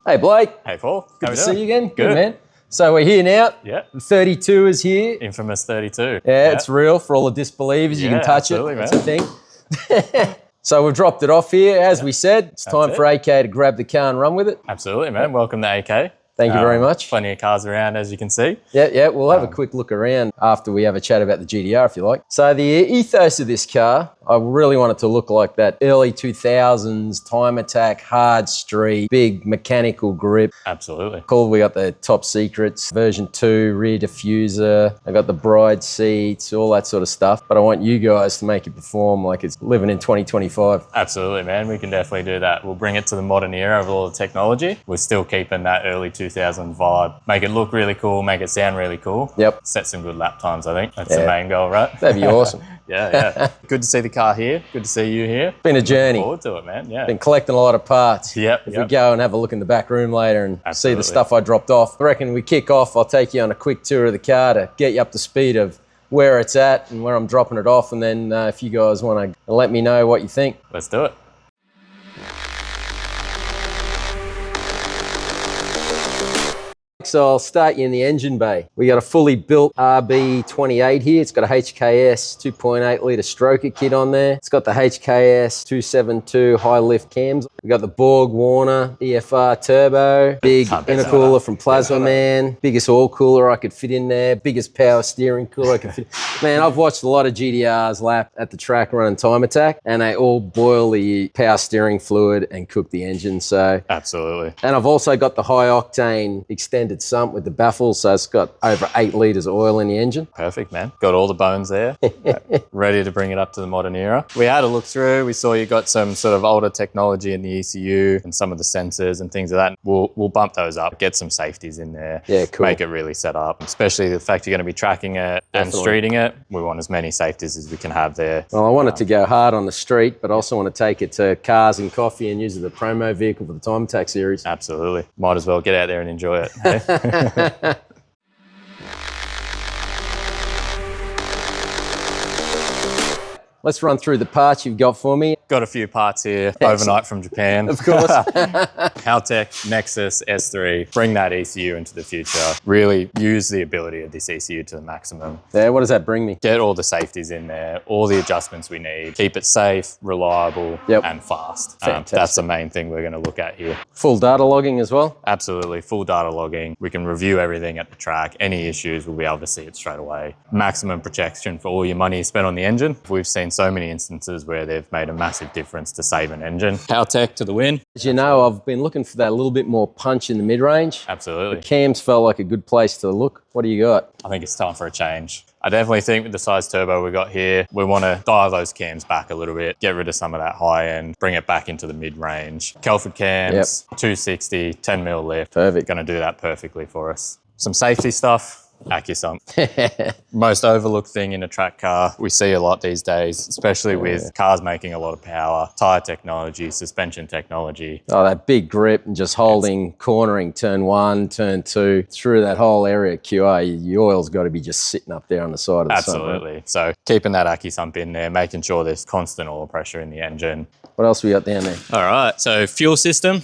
Hey Blake. Hey Paul. Good to see you again. Good man. So we're here now. Yeah. 32 is here. Infamous 32. Yeah, it's real for all the disbelievers. You can touch it. That's the thing. So we've dropped it off here. As we said, it's time for AK to grab the car and run with it. Absolutely, man. Welcome to AK. Thank you very much. Plenty of cars around, as you can see. Yeah, we'll have a quick look around after we have a chat about the GTR, if you like. So the ethos of this car, I really want it to look like that early 2000s time attack, hard street, big mechanical grip. Absolutely. Cool, we got the top secrets, version 2, rear diffuser, I got the bride seats, all that sort of stuff. But I want you guys to make it perform like it's living in 2025. Absolutely, man. We can definitely do that. We'll bring it to the modern era of all the technology. We're still keeping that early 2000 vibe. Make it look really cool, make it sound really cool. Yep. Set some good lap times, I think. That's the main goal, right? That'd be awesome. Yeah. Good to see the car here. Good to see you here. Been a journey. Looking forward to it, man. Yeah. Been collecting a lot of parts. Yep. If we go and have a look in the back room later and see the Absolutely. stuff I dropped off, I reckon we kick off. I'll take you on a quick tour of the car to get you up to speed of where it's at and where I'm dropping it off. And then if you guys want to let me know what you think. Let's do it. So I'll start you in the engine bay. We got a fully built RB28 here. It's got a HKS 2.8 litre stroker kit on there. It's got the HKS 272 high lift cams. We got the Borg Warner EFR turbo, big intercooler from Plasma Man, biggest oil cooler I could fit in there, biggest power steering cooler I could fit. Man, I've watched a lot of GTRs lap at the track running time attack, and they all boil the power steering fluid and cook the engine. So Absolutely. and I've also got the high octane extended sump with the baffles, so it's got over 8 litres of oil in the engine. Perfect, man. Got all the bones there. Ready to bring it up to the modern era. We had a look through. We saw you got some sort of older technology in the ECU and some of the sensors and things like that. We'll bump those up, get some safeties in there. Yeah, cool. Make it really set up, especially the fact you're going to be tracking it and streeting it. We want as many safeties as we can have there. Well, I want it to go hard on the street, but I also want to take it to cars and coffee and use it as a promo vehicle for the time attack series. Absolutely. Might as well get out there and enjoy it. Hey? Let's run through the parts you've got for me. Got a few parts here, overnight from Japan. Of course. Haltech, Nexus, S3, bring that ECU into the future. Really use the ability of this ECU to the maximum. Yeah, what does that bring me? Get all the safeties in there, all the adjustments we need. Keep it safe, reliable, and fast. That's the main thing we're going to look at here. Full data logging as well? Absolutely, full data logging. We can review everything at the track. Any issues, we'll be able to see it straight away. Maximum protection for all your money you spent on the engine. We've seen so many instances where they've made a massive difference to save an engine. Haltech to the win. As you know, I've been looking for that little bit more punch in the mid-range. Absolutely. The cams felt like a good place to look. What do you got? I think it's time for a change. I definitely think with the size turbo we got here, we want to dial those cams back a little bit, get rid of some of that high end, bring it back into the mid-range. Kelford cams, 260, 10 mil lift. Perfect. Going to do that perfectly for us. Some safety stuff. Accusump. Most overlooked thing in a track car. We see a lot these days, especially with cars making a lot of power, tyre technology, suspension technology. Oh, that big grip and just holding, cornering turn 1, turn 2, through that whole area of QR, your oil's got to be just sitting up there on the side of the sump. Absolutely. So keeping that Accusump in there, making sure there's constant oil pressure in the engine. What else we got down there? All right, so fuel system.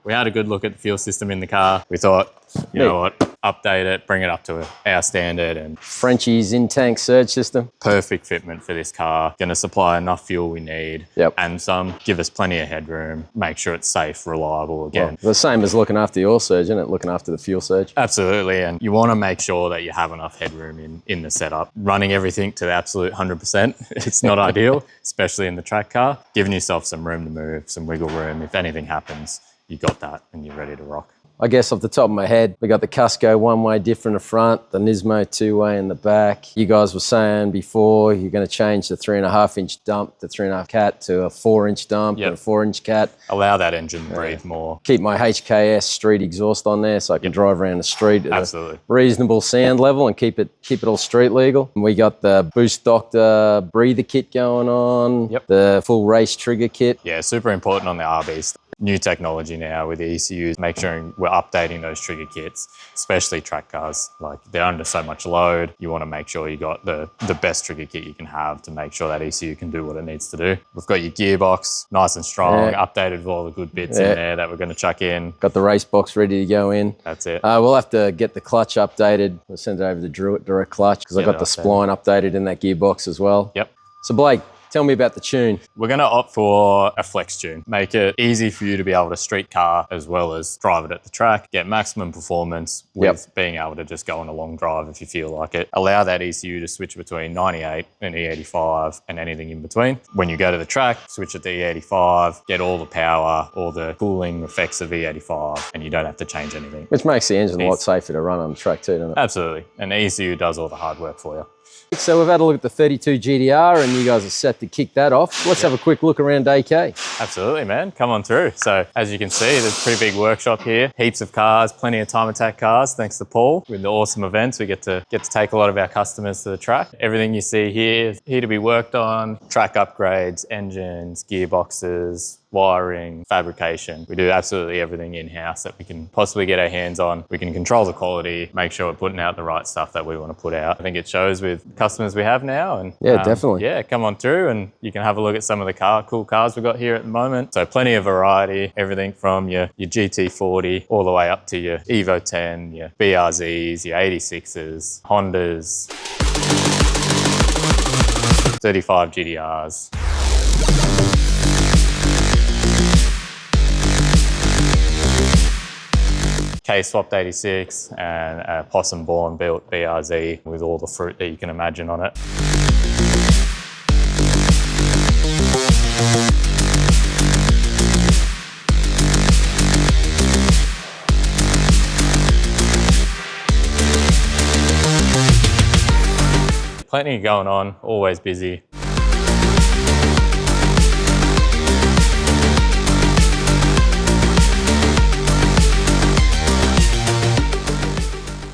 We had a good look at the fuel system in the car. We thought, you know what, update it, bring it up to our standard, and Frenchy's in-tank surge system. Perfect fitment for this car. Going to supply enough fuel we need and some, give us plenty of headroom, make sure it's safe, reliable again. Well, the same as looking after the oil surge, isn't it? Looking after the fuel surge. Absolutely, and you want to make sure that you have enough headroom in the setup. Running everything to the absolute 100%, it's not ideal, especially in the track car. Giving yourself some room to move, some wiggle room. If anything happens, you got that and you're ready to rock. I guess off the top of my head, we got the Cusco one-way diff in the front, the Nismo two-way in the back. You guys were saying before you're going to change the 3.5-inch dump, the 3.5 cat to a 4-inch dump and a 4-inch cat. Allow that engine to breathe more. Keep my HKS street exhaust on there so I can drive around the street at a reasonable sound level and keep it all street legal. And we got the Boost Doctor breather kit going on, the full race trigger kit. Yeah, super important on the RBs. New technology now with the ECUs, make sure we're updating those trigger kits, especially track cars. Like, they're under so much load. You want to make sure you got the best trigger kit you can have to make sure that ECU can do what it needs to do. We've got your gearbox, nice and strong, updated with all the good bits in there that we're going to chuck in. Got the race box ready to go in. That's it. We'll have to get the clutch updated. We'll send it over to Druitt Direct Clutch because I got the spline updated in that gearbox as well. Yep. So Blake, tell me about the tune. We're going to opt for a flex tune. Make it easy for you to be able to street car as well as drive it at the track. Get maximum performance with being able to just go on a long drive if you feel like it. Allow that ECU to switch between 98 and E85 and anything in between. When you go to the track, switch it to E85, get all the power, all the cooling effects of E85, and you don't have to change anything. Which makes the engine a lot safer to run on the track too, doesn't it? Absolutely. And the ECU does all the hard work for you. So we've had a look at the 32 GTR and you guys are set to kick that off. Let's have a quick look around AK. Absolutely, man. Come on through. So as you can see, there's a pretty big workshop here. Heaps of cars, plenty of time attack cars, thanks to Paul. With the awesome events, we get to take a lot of our customers to the track. Everything you see here is here to be worked on. Track upgrades, engines, gearboxes, wiring, fabrication. We do absolutely everything in-house that we can possibly get our hands on. We can control the quality, make sure we're putting out the right stuff that we want to put out. I think it shows with customers we have now. And definitely. Yeah, come on through and you can have a look at some of the cool cars we've got here at the moment. So plenty of variety, everything from your GT40 all the way up to your Evo 10, your BRZs, your 86s, Hondas, 35 GTRs. K-swapped 86 and a Possum Born built BRZ with all the fruit that you can imagine on it. Plenty going on, always busy.